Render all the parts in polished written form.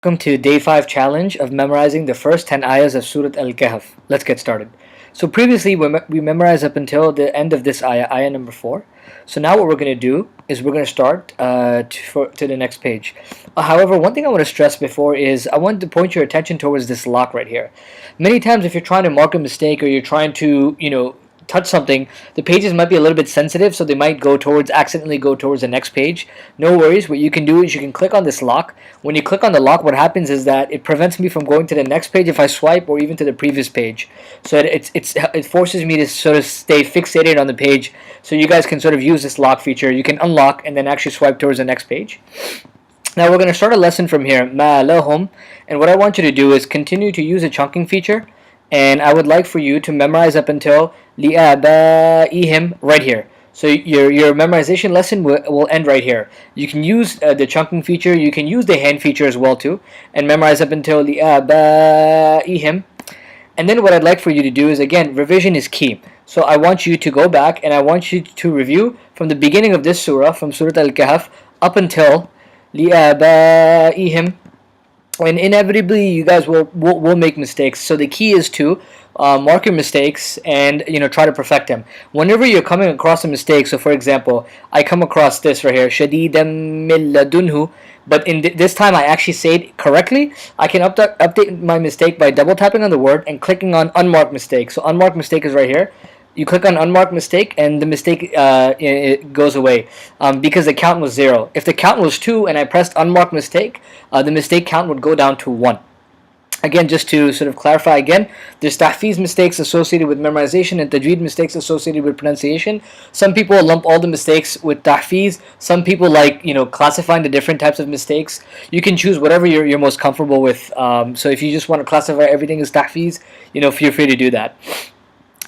Welcome to day 5 challenge of memorizing the first 10 ayahs of Surah Al Kahf. Let's get started. So previously we memorized up until the end of this ayah, ayah number 4. So now what we're going to do is we're going to start to the next page. However, one thing I want to stress before is I want to point your attention towards this lock right here. Many times if you're trying to mark a mistake or you're trying to, touch something, the pages might be a little bit sensitive, so they might accidentally go towards the next page. No worries. What you can do is you can click on this lock. When you click on the lock, what happens is that it prevents me from going to the next page if I swipe, or even to the previous page. So it forces me to sort of stay fixated on the page, so you guys can sort of use this lock feature. You can unlock and then actually swipe towards the next page. Now we're going to start a lesson from here, ma lahum, and what I want you to do is continue to use the chunking feature, and I would like for you to memorize up until li'abaihim right here. So your memorization lesson will end right here. You can use the chunking feature, you can use the hand feature as well too, and memorize up until li'abaihim. And then what I'd like for you to do is, again, revision is key. So I want you to go back and I want you to review from the beginning of this surah, from Surah Al Kahf up until li'abaihim. And inevitably you guys will make mistakes, so the key is to mark your mistakes and try to perfect them whenever you're coming across a mistake. So for example, I come across this right here, shadidan min ladunhu, but this time I actually say it correctly. I can update my mistake by double tapping on the word and clicking on unmarked mistake. So unmarked mistake is right here. You click on unmarked mistake and the mistake it goes away because the count was 0. If the count was 2 and I pressed unmarked mistake, the mistake count would go down to 1. Again, just to sort of clarify again, there's tahfiz mistakes associated with memorization and tajweed mistakes associated with pronunciation. Some people lump all the mistakes with tahfiz. Some people like classifying the different types of mistakes. You can choose whatever you're most comfortable with. So if you just want to classify everything as tahfiz, feel free to do that.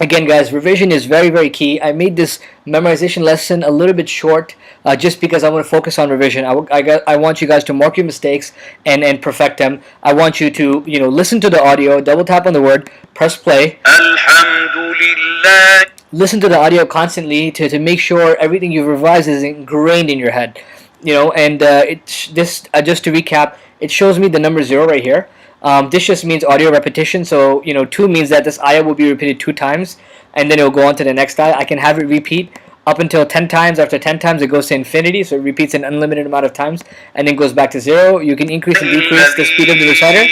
Again, guys, revision is very, very key. I made this memorization lesson a little bit short just because I want to focus on revision. I want you guys to mark your mistakes and perfect them. I want you to listen to the audio, double tap on the word, press play. Alhamdulillah. Listen to the audio constantly to make sure everything you've revised is ingrained in your head. Just to recap, it shows me the number 0 right here. This just means audio repetition, so 2 means that this ayah will be repeated 2 times and then it will go on to the next ayah. I can have it repeat up until 10 times. After 10 times it goes to infinity, so it repeats an unlimited amount of times and then goes back to 0. You can increase and decrease the speed of the reciter.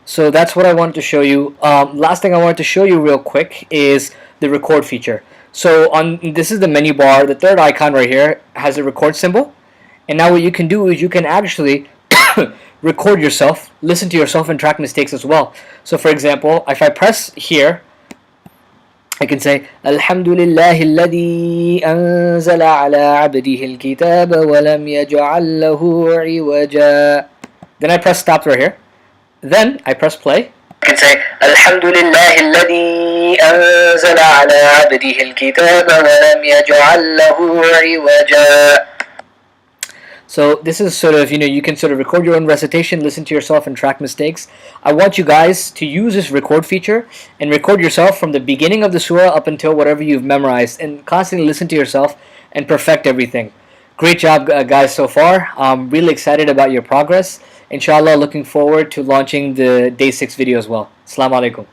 So that's what I wanted to show you. Last thing I wanted to show you real quick is the record feature. So this is the menu bar. The third icon right here has a record symbol, and now what you can do is you can actually record yourself, listen to yourself, and track mistakes as well. So for example, if I press here, I can say Alhamdulillahi alladhi anzala ala abdihi al-kitaba wa lam yaj'al lahu iwaja. Then I press stop right here. Then I press play. I can say Alhamdulillahi alladhi anzala ala abdihi al-kitaba wa lam yaj'al lahu iwaja. So this is sort of, you can sort of record your own recitation, listen to yourself, and track mistakes. I want you guys to use this record feature and record yourself from the beginning of the surah up until whatever you've memorized, and constantly listen to yourself and perfect everything. Great job, guys, so far. I'm really excited about your progress. Inshallah, looking forward to launching the day 6 video as well. Assalamu alaikum.